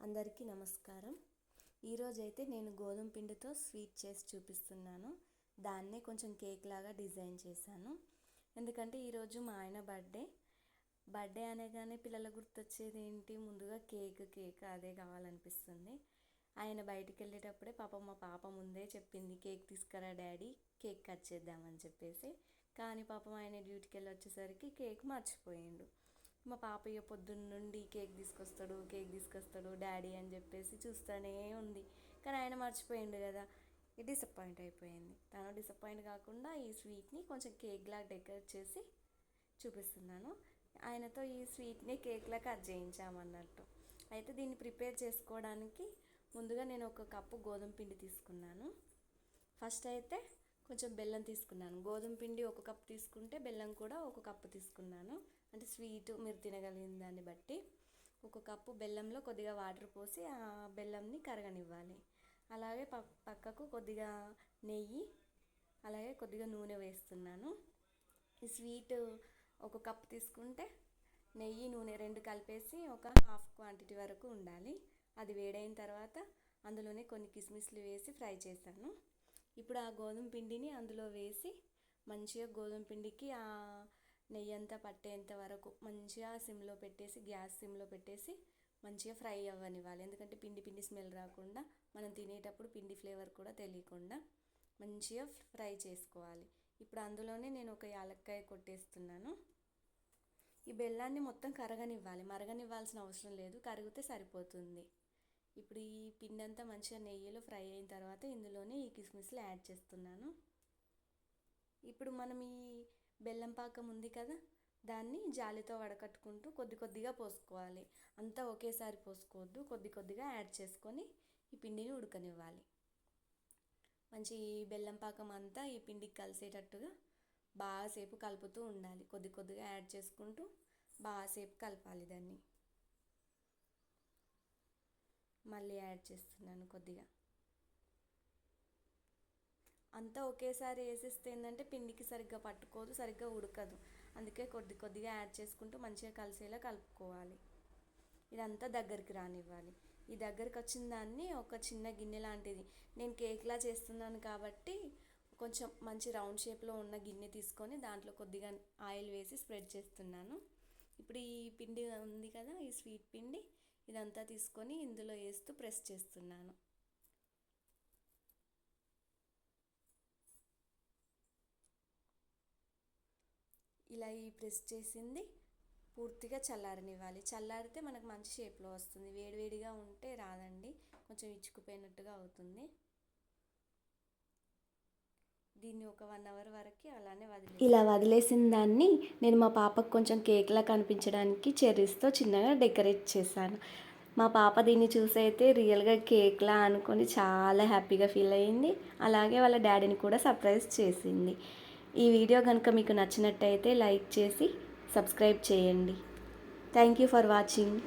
అందరికీ నమస్కారం. ఈరోజైతే నేను గోధుమ పిండితో స్వీట్ చేసి చూపిస్తున్నాను. దాన్నే కొంచెం కేక్ లాగా డిజైన్ చేశాను. ఎందుకంటే ఈరోజు మా ఆయన బర్త్డే అనగానే పిల్లల గుర్తొచ్చేది ఏంటి, ముందుగా కేక్ అదే కావాలనిపిస్తుంది. ఆయన బయటికి వెళ్ళేటప్పుడే మా పాప ముందే చెప్పింది, కేక్ తీసుకురా డాడీ, కేక్ కట్ చేద్దామని చెప్పేసి. కానీ ఆయన డ్యూటీకి వెళ్ళి వచ్చేసరికి కేక్ మర్చిపోయిండు. మా పాప పొద్దున్న నుండి కేక్ తీసుకొస్తాడు డాడీ అని చెప్పేసి చూస్తూనే ఉంది. కానీ ఆయన మర్చిపోయిండు కదా, డిసప్పాయింట్ అయిపోయింది. తను డిసప్పాయింట్ కాకుండా ఈ స్వీట్ని కొంచెం కేక్లా డెకరేట్ చేసి చూపిస్తున్నాను. ఆయనతో ఈ స్వీట్ని కేక్లా కట్ చేయించామన్నట్టు. అయితే దీన్ని ప్రిపేర్ చేసుకోవడానికి ముందుగా నేను 1 కప్పు గోధుమ పిండి తీసుకున్నాను. ఫస్ట్ అయితే కొంచెం బెల్లం తీసుకున్నాను. గోధుమ పిండి 1 కప్పు తీసుకుంటే బెల్లం కూడా 1 కప్పు తీసుకున్నాను. అంటే స్వీటు మీరు తినగలిగిన దాన్ని బట్టి 1 కప్పు బెల్లంలో కొద్దిగా వాటర్ పోసి ఆ బెల్లంని కరగనివ్వాలి. అలాగే పక్కకు కొద్దిగా నెయ్యి, అలాగే కొద్దిగా నూనె వేస్తున్నాను. ఈ స్వీట్ 1 కప్పు తీసుకుంటే నెయ్యి నూనె 2 కలిపేసి ఒక హాఫ్ క్వాంటిటీ వరకు ఉండాలి. అది వేడైన తర్వాత అందులోనే కొన్ని కిస్మిస్లు వేసి ఫ్రై చేశాను. ఇప్పుడు ఆ గోధుమ పిండిని అందులో వేసి మంచిగా గోధుమ పిండికి ఆ నెయ్యి అంతా పట్టేంత వరకు మంచిగా గ్యాస్ సిమ్లో పెట్టేసి మంచిగా ఫ్రై అవ్వనివ్వాలి. ఎందుకంటే పిండి స్మెల్ రాకుండా, మనం తినేటప్పుడు పిండి ఫ్లేవర్ కూడా తెలియకుండా మంచిగా ఫ్రై చేసుకోవాలి. ఇప్పుడు అందులోనే నేను 1 యాలక్కాయ కొట్టేస్తున్నాను. ఈ బెల్లాన్ని మొత్తం కరగనివ్వాలి, మరగనివ్వాల్సిన అవసరం లేదు, కరిగితే సరిపోతుంది. ఇప్పుడు ఈ పిండి అంతా మంచిగా నెయ్యిలో ఫ్రై అయిన తర్వాత ఇందులోనే ఈ కిస్మిస్లు యాడ్ చేస్తున్నాను. ఇప్పుడు మనం ఈ బెల్లం పాకం ఉంది కదా, దాన్ని జాలితో వడకట్టుకుంటూ కొద్దిగా పోసుకోవాలి. అంతా ఒకేసారి పోసుకోవద్దు, కొద్దిగా యాడ్ చేసుకొని ఈ పిండిని ఉడకనివ్వాలి. మంచి బెల్లం పాకం అంతా ఈ పిండికి కలిసేటట్టుగా బాగాసేపు కలుపుతూ ఉండాలి. కొద్దిగా యాడ్ చేసుకుంటూ బాగాసేపు కలపాలి. దాన్ని మళ్ళీ యాడ్ చేస్తున్నాను. కొద్దిగా అంతా ఒకేసారి వేసేస్తే ఏంటంటే పిండికి సరిగ్గా పట్టుకోదు, సరిగ్గా ఉడకదు. అందుకే కొద్దిగా యాడ్ చేసుకుంటూ మంచిగా కలిసేలా కలుపుకోవాలి. ఇదంతా దగ్గరికి రానివ్వాలి. ఈ దగ్గరికి వచ్చిన దాన్ని ఒక చిన్న గిన్నె లాంటిది, నేను కేక్లా చేస్తున్నాను కాబట్టి కొంచెం మంచి రౌండ్ షేప్లో ఉన్న గిన్నె తీసుకొని దాంట్లో కొద్దిగా ఆయిల్ వేసి స్ప్రెడ్ చేస్తున్నాను. ఇప్పుడు ఈ పిండి ఉంది కదా, ఈ స్వీట్ పిండి ఇదంతా తీసుకొని ఇందులో వేస్తూ ప్రెస్ చేస్తున్నాను. ఇలా ఈ ప్రెస్ చేసింది పూర్తిగా చల్లారనివ్వాలి. చల్లారితే మనకు మంచి షేప్లో వస్తుంది. వేడివేడిగా ఉంటే రాదండి, కొంచెం ఇచ్చుకుపోయినట్టుగా అవుతుంది. దీన్ని ఒక 1 అవర్ వరకు అలానే ఇలా వదిలేసిన దాన్ని నేను మా పాపకు కొంచెం కేక్లా కనిపించడానికి చెర్రీస్తో చిన్నగా డెకరేట్ చేశాను. మా పాప దీన్ని చూసి అయితే రియల్గా కేక్లా అనుకొని చాలా హ్యాపీగా ఫీల్ అయ్యింది. అలాగే వాళ్ళ డాడీని కూడా సర్ప్రైజ్ చేసింది. ఈ వీడియో కనుక మీకు నచ్చినట్టయితే లైక్ చేసి సబ్స్క్రైబ్ చేయండి. Thank you for watching.